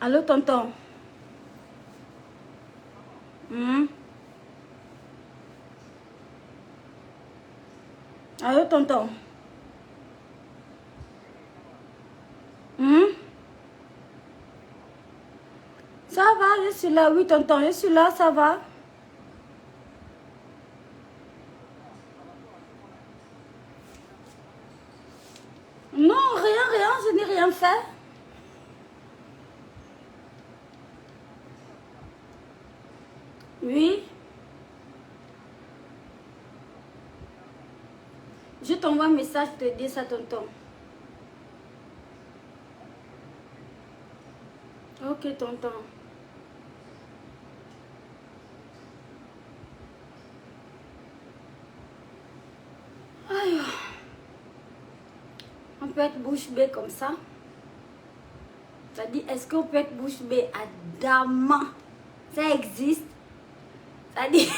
Allô, tonton? Hmm? Allô, tonton? Hmm? Ça va, je suis là. Oui, tonton, je suis là, ça va? Non, rien, je n'ai rien fait. Oui. Je t'envoie un message, je te dis ça, tonton. Ok, tonton. Aïe. On peut être bouche bée comme ça? Ça dit, est-ce qu'on peut être bouche bée à Dama? Ça existe? Ça dit...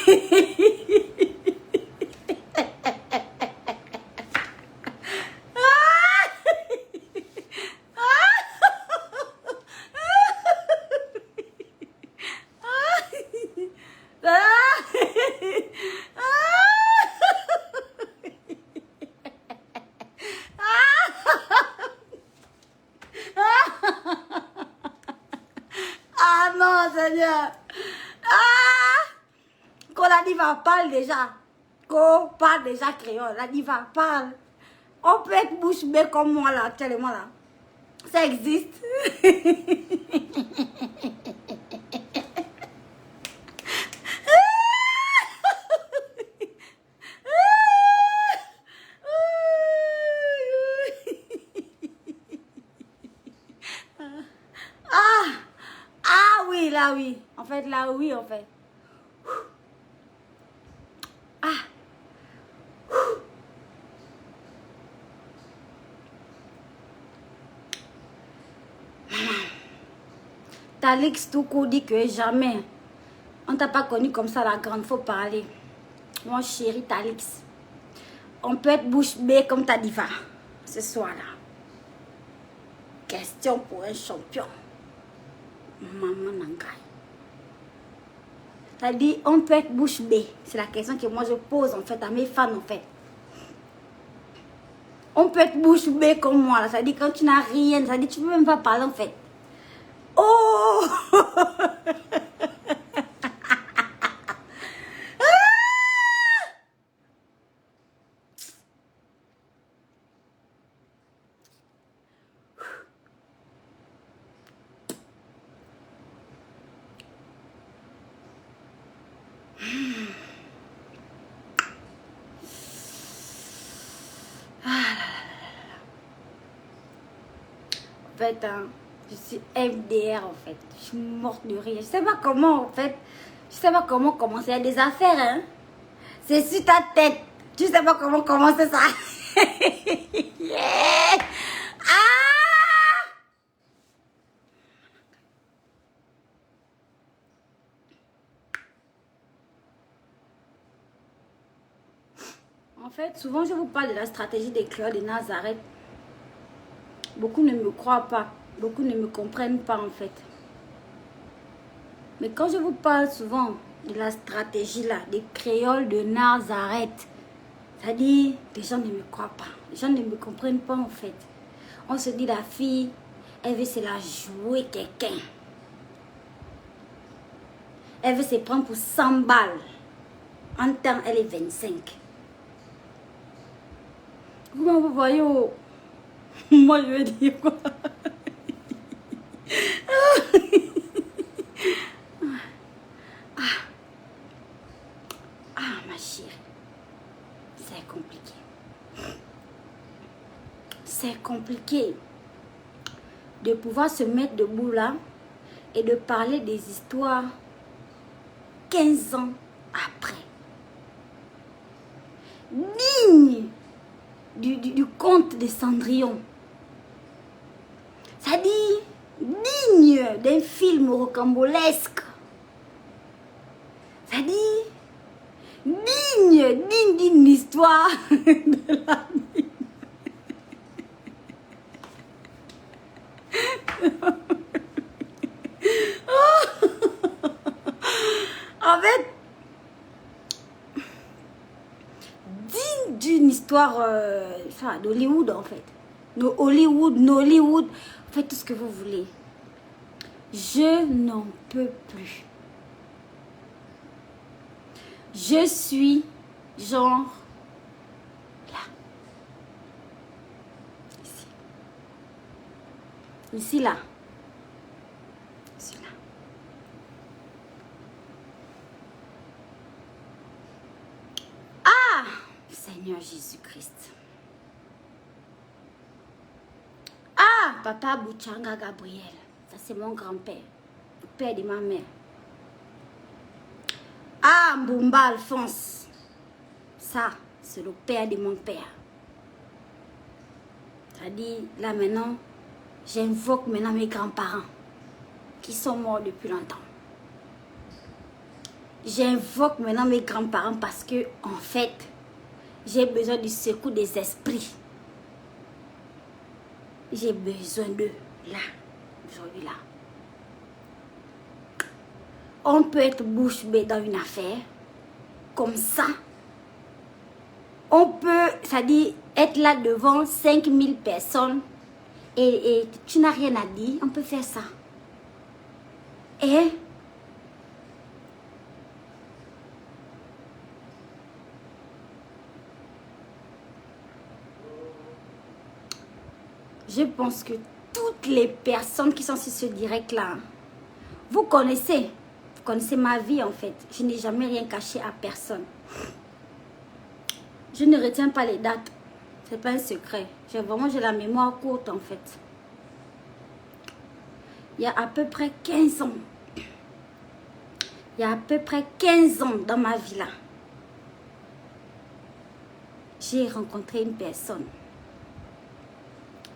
Ah non, Seigneur. Ah! Quand la diva parle déjà. Qu'on parle déjà créole. La diva parle. On peut être bouche bée comme moi là, actuellement là. Ça existe. Ah! Ah oui, là oui. En fait, là oui, en fait. Ah! Talix Toukou dit que jamais. On t'a pas connu comme ça, la grande, faut parler. Mon chéri Talix. On peut être bouche bée comme ta diva. Ce soir-là. Question pour un champion. Maman Nangai. Ça dit, on peut être bouche bée. C'est la question que moi je pose en fait à mes fans en fait. On peut être bouche bée comme moi là. Ça dit quand tu n'as rien, ça dit tu peux même pas parler en fait. Oh! En fait, hein, je suis MDR en fait. Je suis morte de rire. Je sais pas comment en fait. Je sais pas comment commencer. Il y a des affaires, hein. C'est sur ta tête. Tu sais pas comment commencer ça. Yeah. Ah! En fait, souvent je vous parle de la stratégie des cœurs de Nazareth. Beaucoup ne me croient pas. Beaucoup ne me comprennent pas en fait. Mais quand je vous parle souvent de la stratégie là, des créoles de Nazareth, c'est-à-dire, les gens ne me croient pas. Les gens ne me comprennent pas en fait. On se dit la fille, elle veut se la jouer quelqu'un. Elle veut se prendre pour 100 balles. En temps, elle est 25. Vous voyez, oh. Moi je veux dire quoi? Ah, ma chérie, c'est compliqué. C'est compliqué de pouvoir se mettre debout là et de parler des histoires 15 ans après. Digne du conte de Cendrillon. Ça dit digne d'un film rocambolesque. Ça dit digne d'une histoire de la vie. histoires d'Hollywood en fait. Hollywood, Nollywood, faites tout ce que vous voulez. Je n'en peux plus. Je suis genre là. Ici. Ici, là. Ici, là. Ah, Seigneur Jésus-Christ. Ah, Papa Bouchanga Gabriel. Ça, c'est mon grand-père. Le père de ma mère. Ah, Mbumba Alphonse. Ça, c'est le père de mon père. C'est-à-dire, là maintenant, j'invoque maintenant mes grands-parents qui sont morts depuis longtemps. J'invoque maintenant mes grands-parents parce que, en fait, j'ai besoin du secours des esprits. J'ai besoin d'eux, là, aujourd'hui, là. On peut être bouche bée dans une affaire, comme ça. On peut, c'est-à-dire, être là devant 5000 personnes et tu n'as rien à dire. On peut faire ça. Et je pense que toutes les personnes qui sont sur ce direct-là, vous connaissez ma vie en fait. Je n'ai jamais rien caché à personne. Je ne retiens pas les dates. C'est pas un secret. J'ai la mémoire courte en fait. Il y a à peu près 15 ans. Il y a à peu près 15 ans dans ma vie là. J'ai rencontré une personne.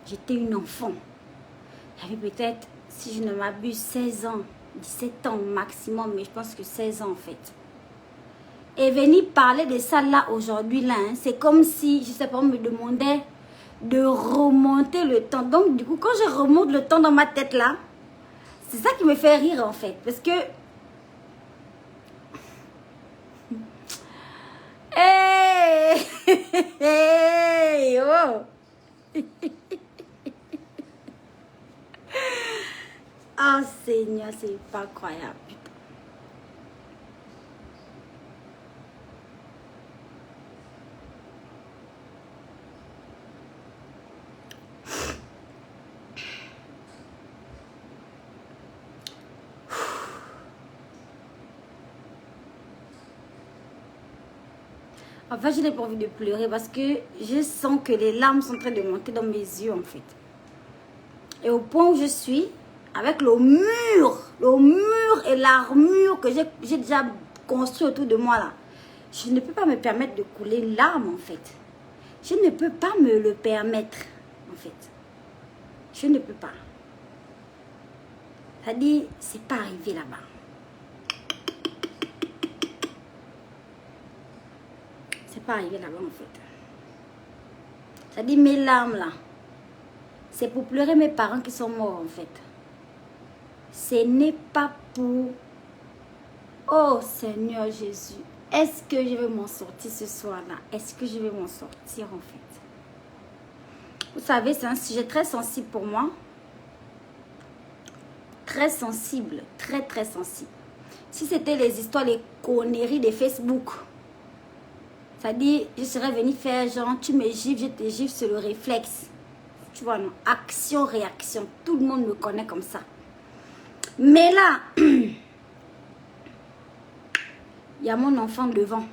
J'étais une enfant. J'avais peut-être, si je ne m'abuse, 16 ans, 17 ans maximum, mais je pense que 16 ans en fait. Et venir parler de ça là aujourd'hui là, hein, c'est comme si, je sais pas, on me demandait de remonter le temps. Donc du coup, quand je remonte le temps dans ma tête là, c'est ça qui me fait rire en fait. Parce que... Hey! Hey! Oh! Oh Seigneur, c'est pas croyable. En fait, je n'ai pas envie de pleurer parce que je sens que les larmes sont en train de monter dans mes yeux en fait. Et au point où je suis, avec le mur et l'armure que j'ai déjà construit autour de moi là, je ne peux pas me permettre de couler une larme en fait. Je ne peux pas me le permettre en fait. Je ne peux pas. C'est-à-dire, c'est pas arrivé là-bas. C'est pas arrivé là-bas en fait. C'est-à-dire, mes larmes là, c'est pour pleurer mes parents qui sont morts en fait. Ce n'est pas pour... Oh Seigneur Jésus, est-ce que je vais m'en sortir ce soir-là? Est-ce que je vais m'en sortir en fait? Vous savez, c'est un sujet très sensible pour moi. Très sensible, très très sensible. Si c'était les histoires, les conneries de Facebook, c'est-à-dire, je serais venue faire genre, tu me gifles, je te gifle, c'est le réflexe. Tu vois, non? Action, réaction. Tout le monde me connaît comme ça. Mais là, il y a mon enfant devant.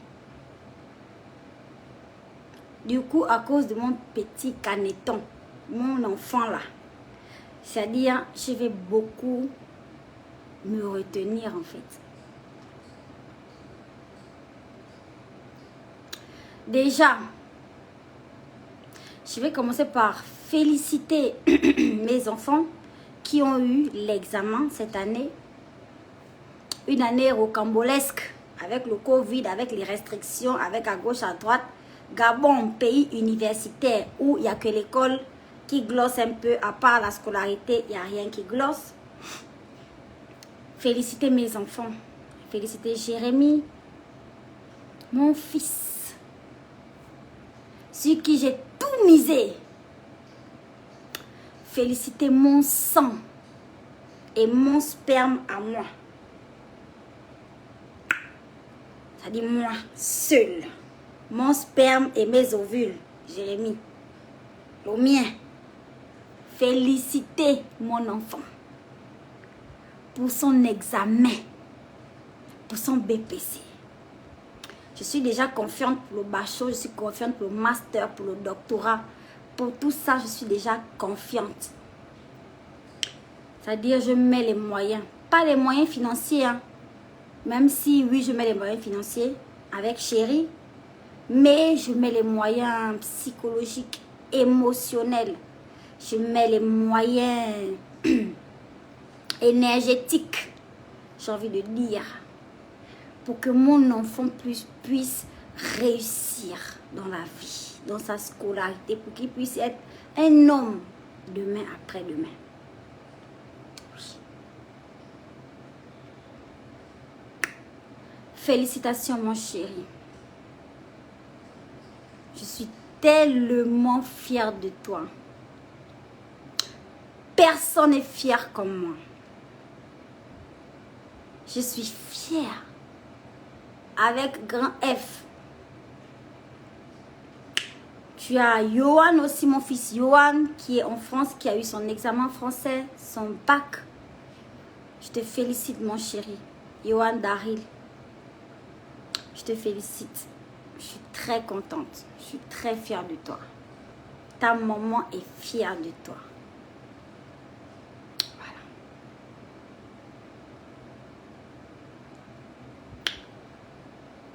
Du coup, à cause de mon petit caneton, mon enfant là, c'est-à-dire, je vais beaucoup me retenir en fait. Déjà, je vais commencer par féliciter mes enfants qui ont eu l'examen cette année. Une année rocambolesque avec le Covid, avec les restrictions, avec à gauche, à droite. Gabon, pays universitaire où il n'y a que l'école qui glosse un peu. À part la scolarité, il n'y a rien qui glosse. Féliciter mes enfants. Féliciter Jérémy, mon fils. sur qui j'ai tout misé. Féliciter mon sang et mon sperme à moi. C'est-à-dire moi, seul. Mon sperme et mes ovules, Jérémie. Le mien. Féliciter mon enfant pour son examen, pour son BPC. Je suis déjà confiante pour le bachelor, je suis confiante pour le master, pour le doctorat. Pour tout ça, je suis déjà confiante. C'est-à-dire, je mets les moyens. Pas les moyens financiers, hein. Même si, oui, je mets les moyens financiers avec chérie. Mais je mets les moyens psychologiques, émotionnels. Je mets les moyens énergétiques, j'ai envie de dire, pour que mon enfant puisse réussir dans la vie, dans sa scolarité, pour qu'il puisse être un homme demain après-demain. Félicitations, mon chéri. Je suis tellement fière de toi. Personne n'est fier comme moi. Je suis fière. Avec grand F. Tu as Johan aussi, mon fils Johan, qui est en France, qui a eu son examen français, son bac. Je te félicite, mon chéri. Johan Daril. Je te félicite. Je suis très contente. Je suis très fière de toi. Ta maman est fière de toi. Voilà.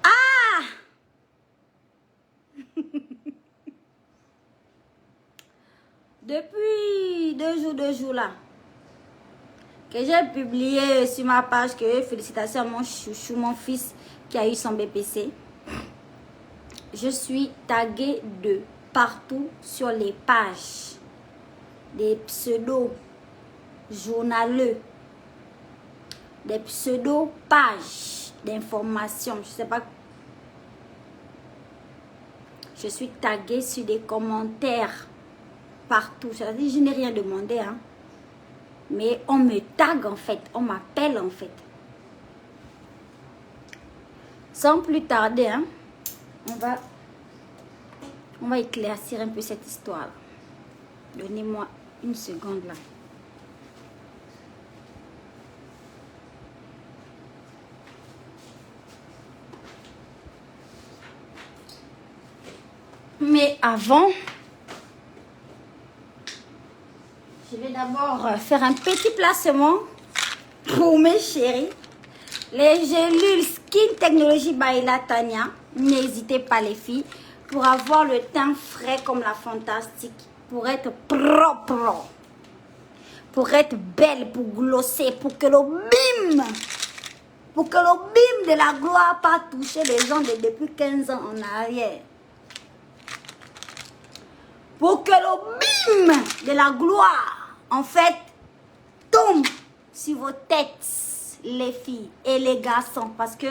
Ah! Depuis deux jours là, que j'ai publié sur ma page que félicitations à mon chouchou, mon fils qui a eu son BPC. Je suis taguée de partout sur les pages des pseudo-journaleux, des pseudo-pages d'information. Je sais pas. Je suis taguée sur des commentaires partout. C'est-à-dire, je n'ai rien demandé, hein. Mais on me tague en fait, on m'appelle en fait. Sans plus tarder, hein, on va éclaircir un peu cette histoire. Donnez-moi une seconde là. Mais avant, je vais d'abord faire un petit placement pour mes chéris. Les gélules Skin Technology by Latanya. N'hésitez pas les filles. Pour avoir le teint frais comme la fantastique. Pour être propre. Pour être belle, pour glosser. Pour que le bim. Pour que le bim de la gloire pas toucher les gens depuis 15 ans en arrière. Pour que le bim de la gloire, en fait, tombe sur vos têtes. Les filles et les garçons, parce que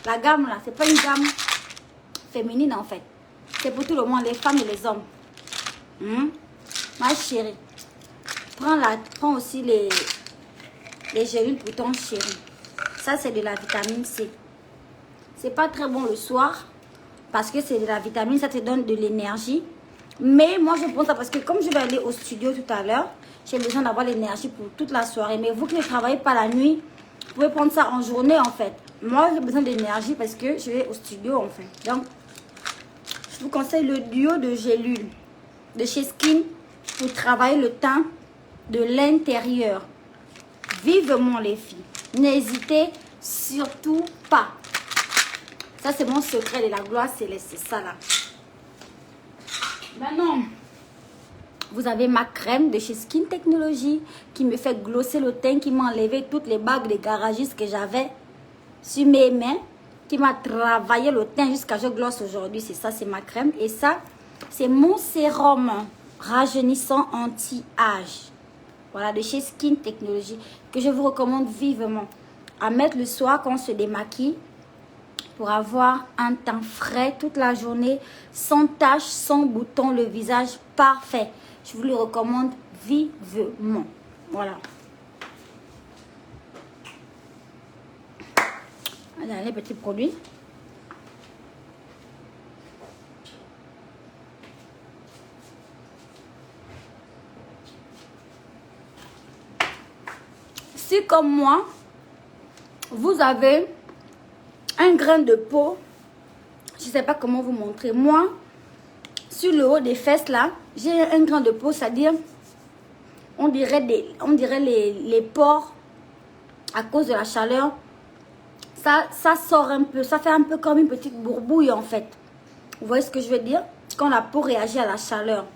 la gamme là, c'est pas une gamme féminine en fait, c'est pour tout le monde, les femmes et les hommes. Ma chérie, prends aussi les gélules pour ton chéri. Ça c'est de la vitamine C. C'est pas très bon le soir parce que c'est de la vitamine, ça te donne de l'énergie. Mais moi je prends ça parce que comme je vais aller au studio tout à l'heure, j'ai besoin d'avoir l'énergie pour toute la soirée. Mais vous qui ne travaillez pas la nuit, vous pouvez prendre ça en journée en fait. Moi j'ai besoin d'énergie parce que je vais au studio en fait. Donc je vous conseille le duo de gélules de chez Skin pour travailler le teint de l'intérieur. Vivement les filles. N'hésitez surtout pas. Ça c'est mon secret de la gloire, c'est ça là. Maintenant, vous avez ma crème de chez Skin Technology qui me fait glosser le teint, qui m'a enlevé toutes les bagues de garagistes que j'avais sur mes mains, qui m'a travaillé le teint jusqu'à ce que je glosse aujourd'hui. C'est ça, c'est ma crème. Et ça, c'est mon sérum rajeunissant anti-âge. Voilà, de chez Skin Technology que je vous recommande vivement à mettre le soir quand on se démaquille. pour avoir un teint frais toute la journée, sans taches, sans boutons, le visage parfait. Je vous le recommande vivement. Voilà. Allez, les petits produits. Si comme moi, vous avez un grain de peau, je ne sais pas comment vous montrer. Moi, sur le haut des fesses là, j'ai un grain de peau, c'est-à-dire, on dirait les pores à cause de la chaleur. Ça sort un peu, ça fait un peu comme une petite bourbouille en fait. Vous voyez ce que je veux dire? Quand la peau réagit à la chaleur.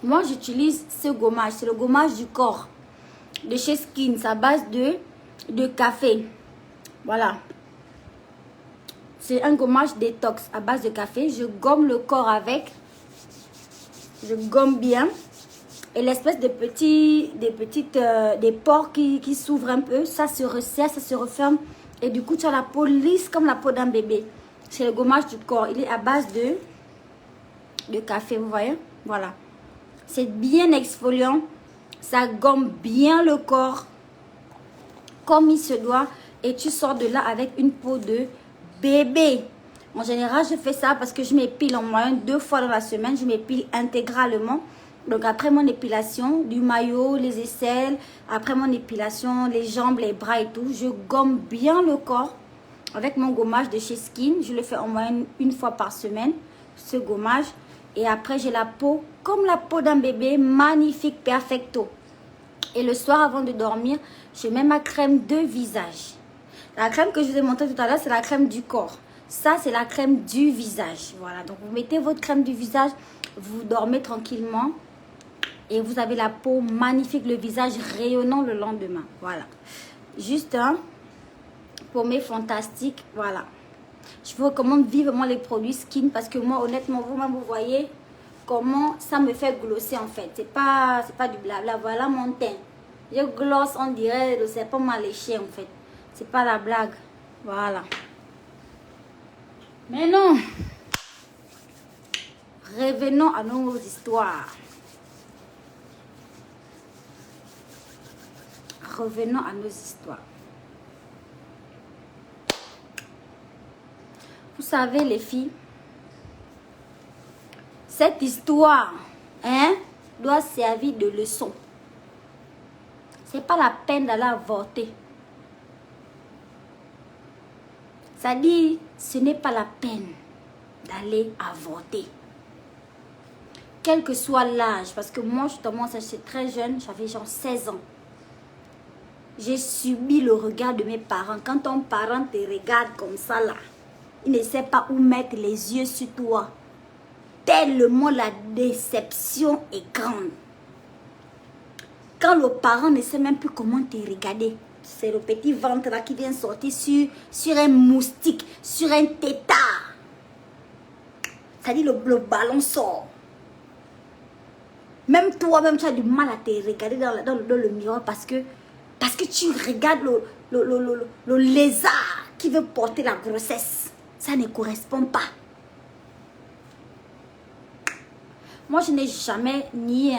Moi, j'utilise ce gommage, c'est le gommage du corps de chez Skin, à base de café. Voilà. C'est un gommage détox à base de café. Je gomme le corps avec. Je gomme bien. Et l'espèce de des pores qui s'ouvrent un peu, ça se resserre, ça se referme. Et du coup, tu as la peau lisse comme la peau d'un bébé. C'est le gommage du corps. Il est à base de café, vous voyez? Voilà. C'est bien exfoliant. Ça gomme bien le corps comme il se doit. Et tu sors de là avec une peau de bébé. En général, je fais ça parce que je m'épile en moyenne 2 fois dans la semaine. Je m'épile intégralement. Donc après mon épilation, du maillot, les aisselles, après mon épilation, les jambes, les bras et tout, je gomme bien le corps avec mon gommage de chez Skin. Je le fais en moyenne 1 fois par semaine, ce gommage. Et après, j'ai la peau comme la peau d'un bébé, magnifique, perfecto. Et le soir, avant de dormir, je mets ma crème de visage. La crème que je vous ai montrée tout à l'heure, c'est la crème du corps. Ça, c'est la crème du visage. Voilà, donc vous mettez votre crème du visage, vous dormez tranquillement. Et vous avez la peau magnifique, le visage rayonnant le lendemain. Voilà. Juste un paumé fantastique. Voilà. Je vous recommande vivement les produits Skin parce que moi, honnêtement, vous-même, vous voyez comment ça me fait glosser en fait. C'est pas du blabla. Voilà mon teint. Je glosse, on dirait, c'est pas mal léché en fait. C'est pas la blague. Voilà. Mais non. Revenons à nos histoires. Revenons à nos histoires. Vous savez les filles, cette histoire doit servir de leçon. C'est pas la peine d'aller avorter. Ça dit, ce n'est pas la peine d'aller avorter. Quel que soit l'âge, parce que moi justement, j'étais très jeune, j'avais genre 16 ans. J'ai subi le regard de mes parents. Quand ton parent te regarde comme ça là, il ne sait pas où mettre les yeux sur toi. Tellement la déception est grande. Quand le parent ne sait même plus comment te regarder. C'est le petit ventre là qui vient sortir sur un moustique, sur un tétard. Ça dit le ballon sort. Même toi-même, tu as du mal à te regarder dans le miroir parce que tu regardes le lézard qui veut porter la grossesse. Ça ne correspond pas. Moi, je n'ai jamais nié.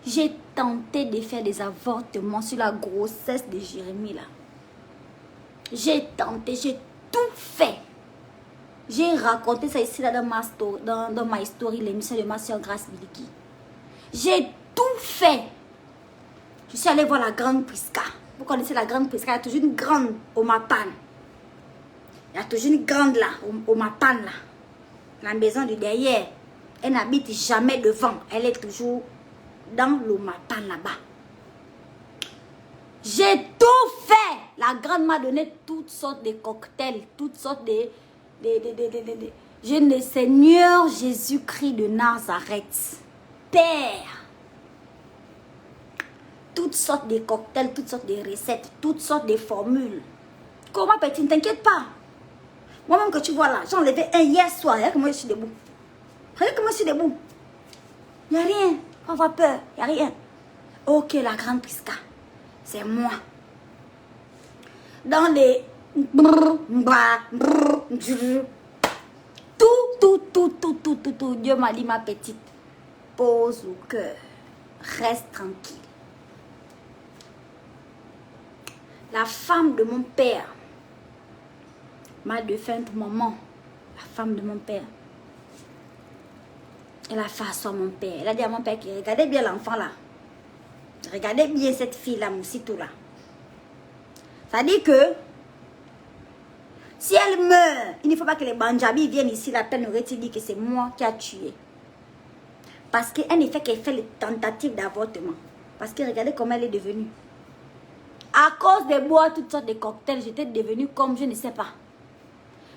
J'ai tenté de faire des avortements sur la grossesse de Jérémie là. J'ai tenté, j'ai tout fait. J'ai raconté ça ici là dans ma story, l'émission de ma soeur Grace Biliki. J'ai tout fait. Je suis allée voir la grande Prisca. Vous connaissez la grande Prisca, il y a toujours une grande au Mapan. Il y a toujours une grande là, au Mapan là. La maison du derrière. Elle n'habite jamais devant. Elle est toujours dans le Mapan là-bas. J'ai tout fait. La grande m'a donné toutes sortes de cocktails, toutes sortes de je ne Seigneur Jésus-Christ de Nazareth. Père. Toutes sortes de cocktails, toutes sortes de recettes, toutes sortes de formules. Comment petit, ne t'inquiète pas. Moi-même que tu vois là, j'ai enlevé un hier soir. Regarde comment je suis debout. Regarde comment je suis debout. Il n'y a rien. Faut avoir peur. Il n'y a rien. Ok, la grande Prisca. C'est moi. Dans les Tout. Dieu m'a dit, ma petite, pose le cœur, reste tranquille. La femme de mon père, ma défunte maman, la femme de mon père, elle a fait asseoir mon père. Elle a dit à mon père qu'il regardait bien l'enfant là. Regardez bien cette fille-là, Moussitou là. Ça dit que si elle meurt, il ne faut pas que les Banjabis viennent ici, la peine aurait dit que c'est moi qui a tué. Parce qu'elle ne fait qu'elle fait les tentatives d'avortement. Parce que regardez comment elle est devenue. À cause de boire toutes sortes de cocktails, j'étais devenue comme je ne sais pas.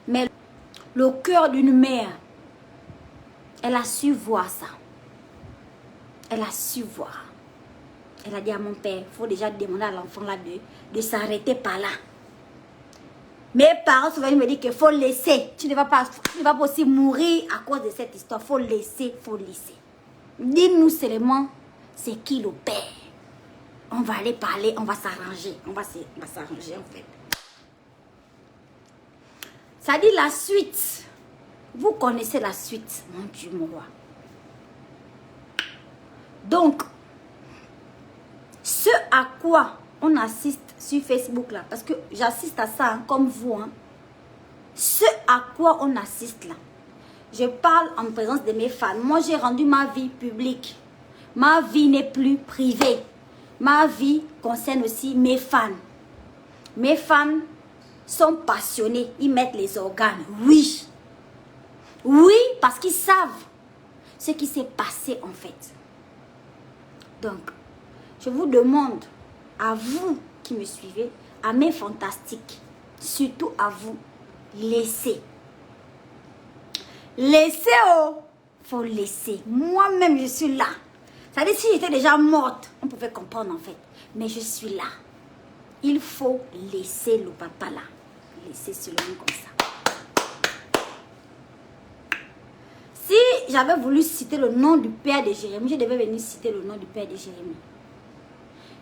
Mais le cœur d'une mère, elle a su voir ça. Elle a su voir. Elle a dit à mon père, il faut déjà demander à l'enfant là de s'arrêter par là. Mes parents souvent me disent qu'il faut laisser. Tu ne vas pas aussi mourir à cause de cette histoire. Il faut laisser, Dis-nous seulement c'est qui le père. On va aller parler, on va s'arranger. On va s'arranger en fait. Ça dit la suite. Vous connaissez la suite, mon Dieu, mon roi. Donc, ce à quoi on assiste sur Facebook là, parce que j'assiste à ça hein, comme vous. Hein. Ce à quoi on assiste là, je parle en présence de mes fans. Moi, j'ai rendu ma vie publique. Ma vie n'est plus privée. Ma vie concerne aussi mes fans. Mes fans sont passionnés. Ils mettent les organes. Oui. Oui, parce qu'ils savent ce qui s'est passé en fait. Donc, je vous demande, à vous qui me suivez, à mes fantastiques, surtout à vous, laissez. Laissez, oh, faut laisser. Moi-même, je suis là. Ça veut dire si j'étais déjà morte, on pouvait comprendre en fait. Mais je suis là. Il faut laisser le papa là. Laisser seulement comme ça. Si j'avais voulu citer le nom du père de Jérémie, je devais venir citer le nom du père de Jérémie.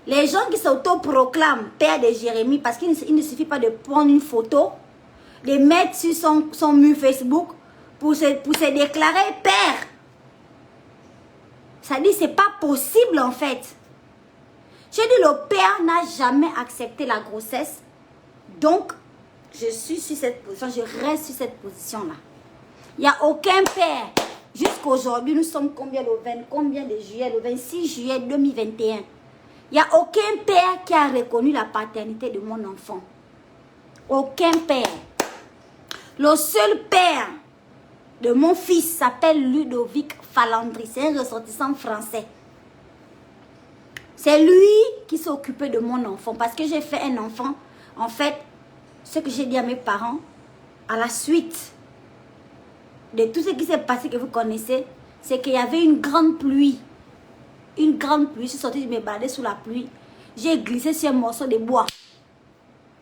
Les gens qui s'autoproclament père de Jérémie, parce qu'il ne suffit pas de prendre une photo, de mettre sur son mur Facebook pour se déclarer père. Ça dit c'est pas possible en fait. J'ai dit le père n'a jamais accepté la grossesse. Donc, je suis sur cette position, je reste sur cette position-là. Il n'y a aucun père. Jusqu'aujourd'hui, nous sommes combien de juillet? Le 26 juillet 2021. Il n'y a aucun père qui a reconnu la paternité de mon enfant. Aucun père. Le seul père de mon fils s'appelle Ludovic Falandry. C'est un ressortissant français. C'est lui qui s'est occupé de mon enfant. Parce que j'ai fait un enfant. En fait, ce que j'ai dit à mes parents, à la suite de tout ce qui s'est passé que vous connaissez, c'est qu'il y avait une grande pluie. Une grande pluie. Je suis sortie de me balader sous la pluie. J'ai glissé sur un morceau de bois.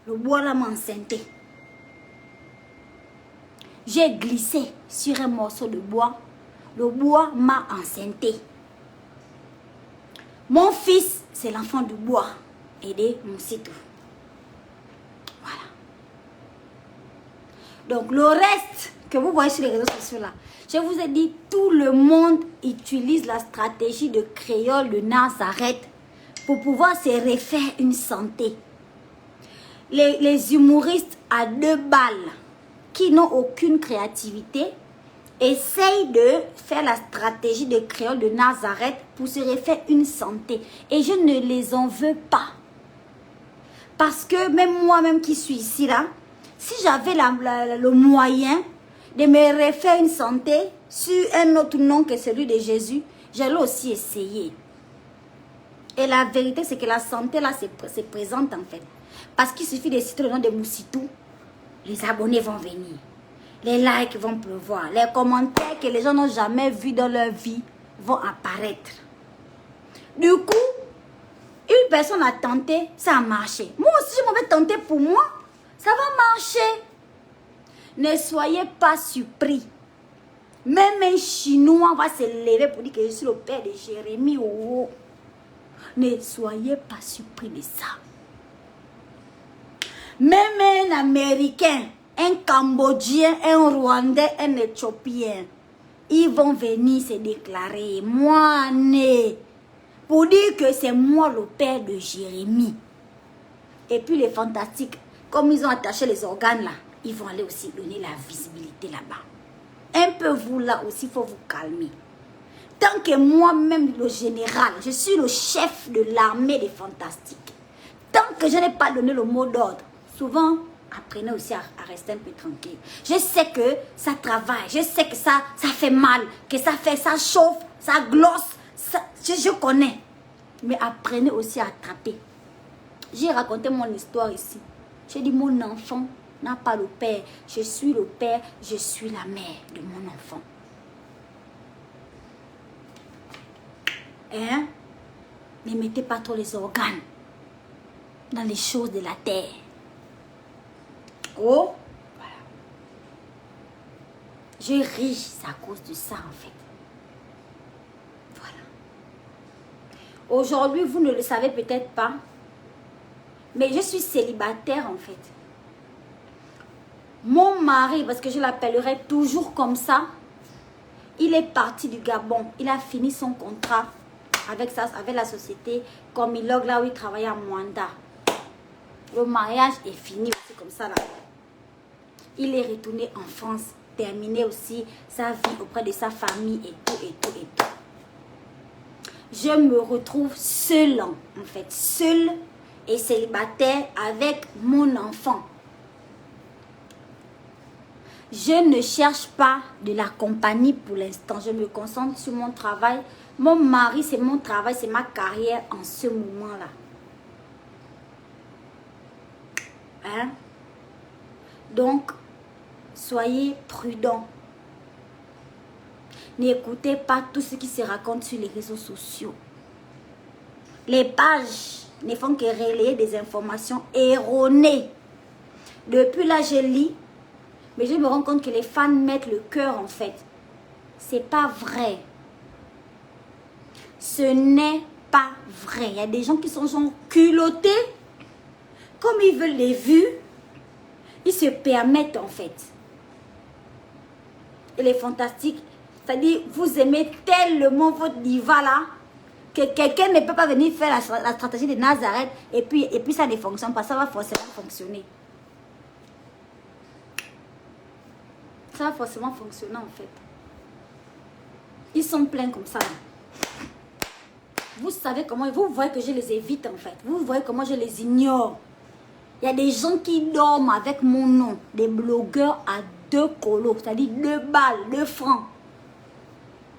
Le bois là m'a enceinté. J'ai glissé sur un morceau de bois. Le bois m'a enceinté. Mon fils, c'est l'enfant du bois. Et de Moussitou. Voilà. Donc le reste que vous voyez sur les réseaux sociaux là, je vous ai dit, tout le monde utilise la stratégie de créole de Nazareth pour pouvoir se refaire une santé. Les humoristes à 2 balles qui n'ont aucune créativité essayent de faire la stratégie de créole de Nazareth pour se refaire une santé. Et je ne les en veux pas. Parce que même moi-même qui suis ici là, si j'avais le moyen de me refaire une santé sur un autre nom que celui de Jésus, j'allais aussi essayer. Et la vérité, c'est que la santé là se présente en fait. Parce qu'il suffit de citer le nom de Moussitou, les abonnés vont venir. Les likes vont pleuvoir. Les commentaires que les gens n'ont jamais vus dans leur vie vont apparaître. Du coup, une personne a tenté, ça a marché. Moi aussi, je m'avais tenté pour moi. Ça va marcher. Ne soyez pas surpris. Même un Chinois va se lever pour dire que je suis le père de Jérémie. Oh. Ne soyez pas surpris de ça. Même un Américain, un Cambodgien, un Rwandais, un Éthiopien, ils vont venir se déclarer. Moi, né. Pour dire que c'est moi le père de Jérémie. Et puis les fantastiques, comme ils ont attaché les organes là, ils vont aller aussi donner la visibilité là-bas. Un peu vous là aussi, il faut vous calmer. Tant que moi-même, le général, je suis le chef de l'armée des fantastiques. Tant que je n'ai pas donné le mot d'ordre, souvent, apprenez aussi à rester un peu tranquille. Je sais que ça travaille, je sais que ça fait mal, que ça chauffe, ça glosse, je connais. Mais apprenez aussi à attraper. J'ai raconté mon histoire ici. J'ai dit, mon enfant n'a pas le père. Je suis le père, je suis la mère de mon enfant. Hein? Ne mettez pas trop les organes dans les choses de la terre. Oh, voilà. Je riche à cause de ça, en fait. Voilà. Aujourd'hui, vous ne le savez peut-être pas, mais je suis célibataire, en fait. Mon mari, parce que je l'appellerai toujours comme ça, il est parti du Gabon. Il a fini son contrat avec la société comme il log là où il travaille à Mwanda. Le mariage est fini aussi comme ça là. Il est retourné en France, terminé aussi sa vie auprès de sa famille et tout, et tout, et tout. Je me retrouve seule, en fait, seule et célibataire avec mon enfant. Je ne cherche pas de la compagnie pour l'instant. Je me concentre sur mon travail. Mon mari, c'est mon travail, c'est ma carrière en ce moment-là. Hein? Donc, soyez prudents. N'écoutez pas tout ce qui se raconte sur les réseaux sociaux. Les pages ne font que relayer des informations erronées. Depuis là, je lis. Mais je me rends compte que les fans mettent le cœur en fait. C'est pas vrai. Ce n'est pas vrai. Il y a des gens qui sont genre culottés. Comme ils veulent les vues, ils se permettent en fait. Et les fantastiques, c'est-à-dire vous aimez tellement votre diva là, que quelqu'un ne peut pas venir faire la stratégie de Nazareth et puis ça ne fonctionne pas. Ça va forcément fonctionner. Ça va forcément fonctionner en fait. Ils sont pleins comme ça. Vous savez comment, vous voyez que je les évite en fait. Vous voyez comment je les ignore. Il y a des gens qui dorment avec mon nom. Des blogueurs à 2 colos, c'est-à-dire 2 balles, 2 francs.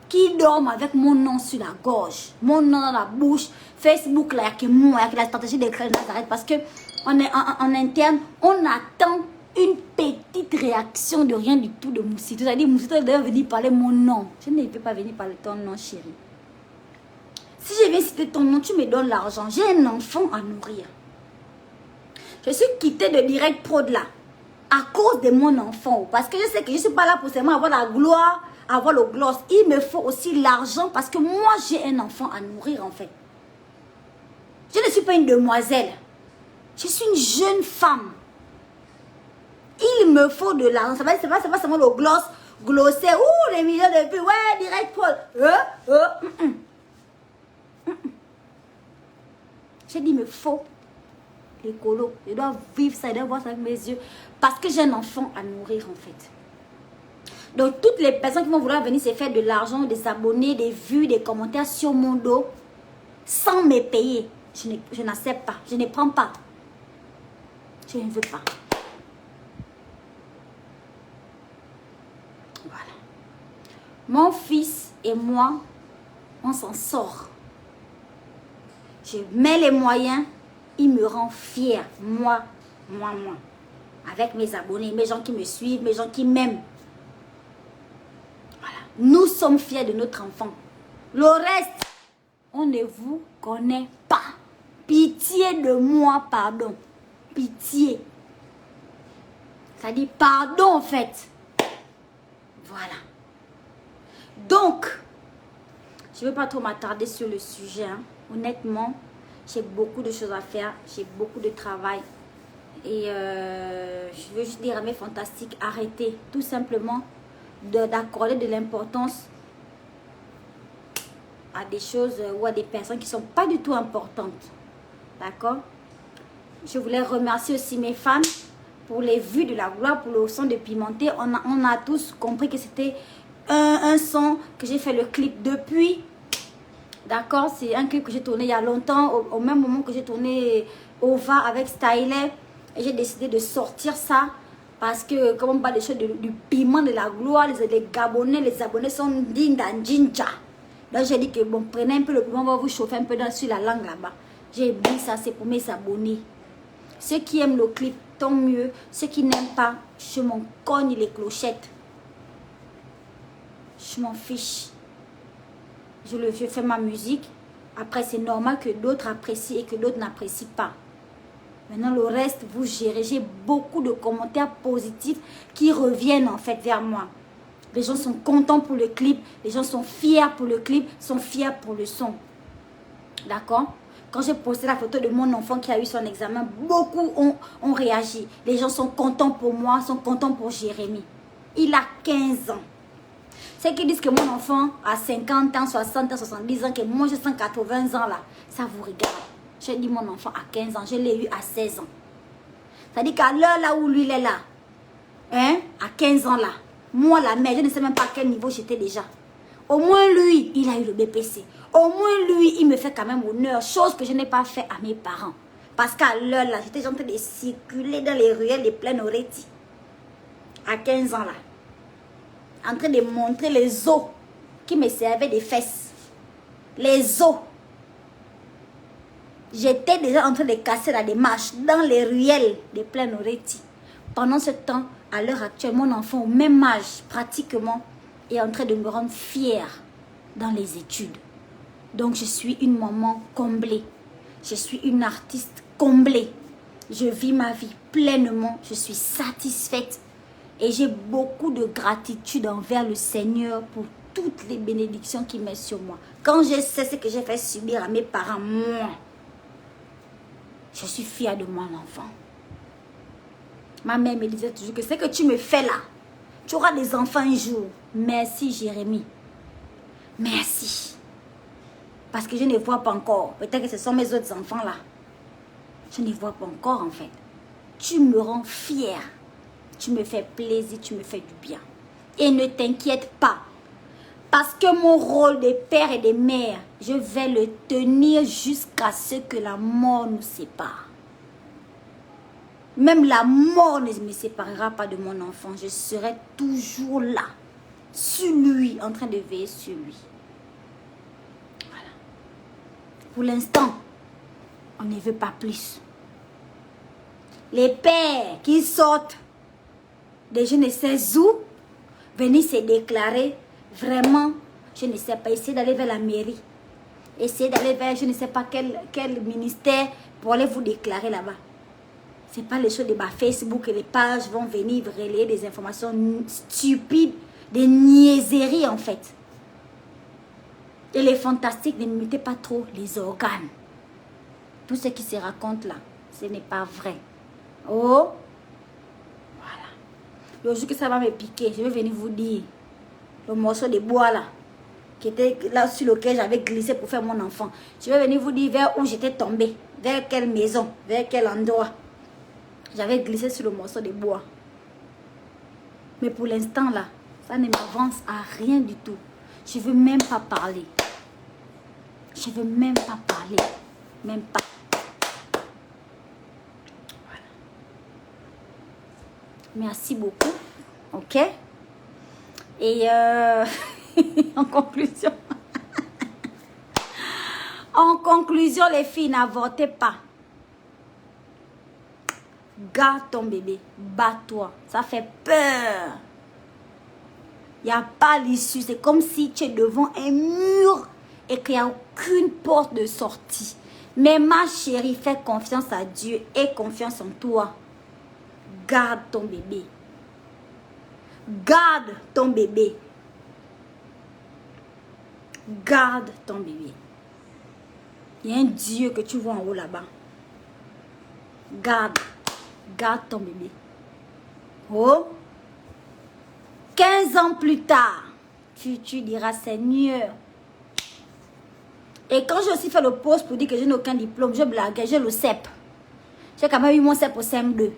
Qui dorment avec mon nom sur la gorge. Mon nom dans la bouche. Facebook là, il n'y a que moi, il y a que la stratégie de créer Nazareth. Parce que on est en interne, on attend une petite réaction de rien du tout de Moussito. C'est-à-dire, Moussito doit venir parler mon nom. Je ne peux pas venir parler ton nom, chérie. Si je viens citer ton nom, tu me donnes l'argent. J'ai un enfant à nourrir. Je suis quittée de Direct Prod là. À cause de mon enfant. Parce que je sais que je ne suis pas là pour seulement avoir la gloire, avoir le gloss. Il me faut aussi l'argent parce que moi, j'ai un enfant à nourrir en fait. Je ne suis pas une demoiselle. Je suis une jeune femme. Il me faut de l'argent. C'est pas seulement le gloss, glosser. Ouh, les millions de vues. Ouais, Direct Prod. J'ai dit, il me faut les colos. Je dois vivre ça, je dois voir ça avec mes yeux. Parce que j'ai un enfant à nourrir en fait. Donc, toutes les personnes qui vont vouloir venir se faire de l'argent, des abonnés, des vues, des commentaires sur mon dos, sans me payer, je n'accepte pas. Je ne prends pas. Je ne veux pas. Voilà. Mon fils et moi, on s'en sort. Je mets les moyens, il me rend fier. Moi. Avec mes abonnés, mes gens qui me suivent, mes gens qui m'aiment. Voilà. Nous sommes fiers de notre enfant. Le reste, on ne vous connaît pas. Pitié de moi, pardon. Pitié. Ça dit pardon en fait. Voilà. Donc, je ne veux pas trop m'attarder sur le sujet. Hein. Honnêtement, j'ai beaucoup de choses à faire. J'ai beaucoup de travail. Et je veux juste dire à mes fantastiques, arrêtez tout simplement d'accorder de l'importance à des choses ou à des personnes qui ne sont pas du tout importantes. D'accord? Je voulais remercier aussi mes fans pour les vues de la gloire, pour le son de Pimenté. On a tous compris que c'était un son que j'ai fait le clip depuis. D'accord? C'est un clip que j'ai tourné il y a longtemps, au même moment que j'ai tourné Ova avec Styler. Et j'ai décidé de sortir ça parce que, comme on parle des choses du piment de la gloire, les Gabonais, les abonnés sont dignes d'un jinja. Donc j'ai dit que bon, prenez un peu le piment, on va vous chauffer un peu sur la langue là-bas. J'ai dit ça, c'est pour mes abonnés. Ceux qui aiment le clip, tant mieux. Ceux qui n'aiment pas, je m'en cogne les clochettes. Je m'en fiche. Je fais ma musique. Après, c'est normal que d'autres apprécient et que d'autres n'apprécient pas. Maintenant, le reste, vous gérez. J'ai beaucoup de commentaires positifs qui reviennent en fait vers moi. Les gens sont contents pour le clip. Les gens sont fiers pour le clip, sont fiers pour le son. D'accord? Quand j'ai posté la photo de mon enfant qui a eu son examen, beaucoup ont réagi. Les gens sont contents pour moi, sont contents pour Jérémy. Il a 15 ans. Ceux qui disent que mon enfant a 50 ans, 60 ans, 70 ans, que moi j'ai 180 ans là, ça vous regarde. J'ai dit mon enfant a 15 ans, je l'ai eu à 16 ans. C'est-à-dire qu'à l'heure là où lui il est là, hein, à 15 ans là, moi la mère, je ne sais même pas à quel niveau j'étais déjà. Au moins lui, il a eu le BPC. Au moins lui, il me fait quand même honneur. Chose que je n'ai pas fait à mes parents. Parce qu'à l'heure là, j'étais en train de circuler dans les ruelles des plaines Oreti. À 15 ans là. En train de montrer les os qui me servaient des fesses. Les os. J'étais déjà en train de casser la démarche dans les ruelles des plaines Oreti. Pendant ce temps, à l'heure actuelle, mon enfant au même âge, pratiquement, est en train de me rendre fière dans les études. Donc, je suis une maman comblée. Je suis une artiste comblée. Je vis ma vie pleinement. Je suis satisfaite. Et j'ai beaucoup de gratitude envers le Seigneur pour toutes les bénédictions qu'il met sur moi. Quand je sais ce que j'ai fait subir à mes parents, moi, je suis fière de mon enfant. Ma mère me disait toujours que ce que tu me fais là, tu auras des enfants un jour. Merci Jérémy. Merci. Parce que je ne vois pas encore. Peut-être que ce sont mes autres enfants là. Je ne vois pas encore en fait. Tu me rends fière. Tu me fais plaisir, tu me fais du bien. Et ne t'inquiète pas. Parce que mon rôle de père et de mère, je vais le tenir jusqu'à ce que la mort nous sépare. Même la mort ne me séparera pas de mon enfant. Je serai toujours là. Sur lui, en train de veiller sur lui. Voilà. Pour l'instant, on ne veut pas plus. Les pères qui sortent de je ne sais où, venir se déclarer, vraiment, je ne sais pas, essayer d'aller vers la mairie. Essayer d'aller vers je ne sais pas quel ministère pour aller vous déclarer là-bas. Ce n'est pas les choses de Facebook et les pages vont venir relayer des informations stupides, des niaiseries en fait. Et les fantastiques, ne mettez pas trop les organes. Tout ce qui se raconte là, ce n'est pas vrai. Oh, voilà. Le jour que ça va me piquer, je vais venir vous dire le morceau de bois là, qui était là sur lequel j'avais glissé pour faire mon enfant. Je vais venir vous dire vers où j'étais tombée, vers quelle maison, vers quel endroit. J'avais glissé sur le morceau de bois. Mais pour l'instant là, ça ne m'avance à rien du tout. Je ne veux même pas parler. Je ne veux même pas parler. Même pas. Voilà. Merci beaucoup. Ok? Et en conclusion. En conclusion, les filles, n'avortez pas. Garde ton bébé, bats-toi, ça fait peur. Il n'y a pas l'issue, c'est comme si tu es devant un mur et qu'il n'y a aucune porte de sortie. Mais ma chérie, fais confiance à Dieu et confiance en toi. Garde ton bébé. Garde ton bébé. Garde ton bébé. Il y a un Dieu que tu vois en haut là-bas. Garde. garde ton bébé. Oh, 15 ans plus tard, tu diras, Seigneur. Et quand j'ai aussi fait le post pour dire que je n'ai aucun diplôme, je blaguais, j'ai le CEP. J'ai quand même eu mon CEP au CM2.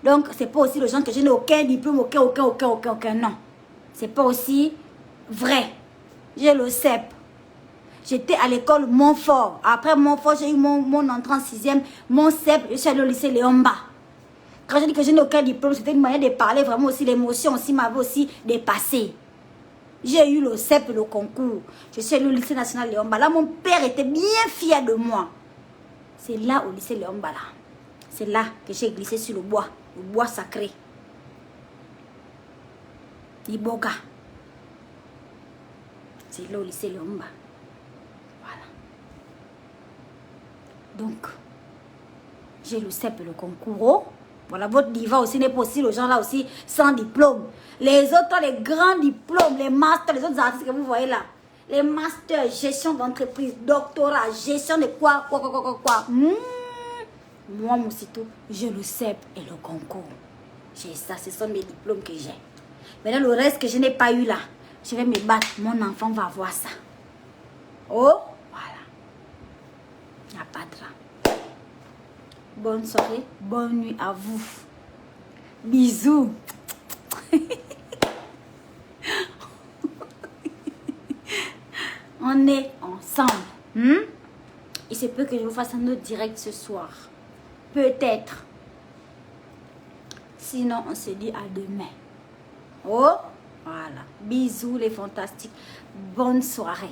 Donc, c'est pas aussi le genre que je n'ai aucun diplôme, aucun, non. C'est pas aussi vrai. J'ai le CEP. J'étais à l'école Montfort. Après Montfort, j'ai eu mon entrée en 6e. Mon CEP, je suis allée au lycée Léomba. Quand je dis que je n'ai aucun diplôme, c'était une manière de parler vraiment aussi. L'émotion aussi m'avait aussi dépassé. J'ai eu le CEP, le concours. Je suis allée au lycée national Léomba. Là, mon père était bien fier de moi. C'est là, au lycée Léomba, là. C'est là que j'ai glissé sur le bois sacré. Iboga. C'est là, au lycée Léomba. Voilà. Donc, j'ai le CEP, le concours. Voilà, votre diva aussi n'est pas aussi le genre là aussi sans diplôme. Les autres, les grands diplômes, les masters, les autres artistes que vous voyez là. Les masters, gestion d'entreprise, doctorat, gestion de quoi. Moi, mon sitôt, j'ai le CEP et le concours. J'ai ça, ce sont mes diplômes que j'ai. Maintenant, le reste que je n'ai pas eu là, je vais me battre. Mon enfant va voir ça. Oh, voilà. Il n'y a pas de drame. Bonne soirée, bonne nuit à vous. Bisous. On est ensemble. Il se peut que je vous fasse un autre direct ce soir. Peut-être. Sinon, on se dit à demain. Oh, voilà. Bisous les fantastiques. Bonne soirée.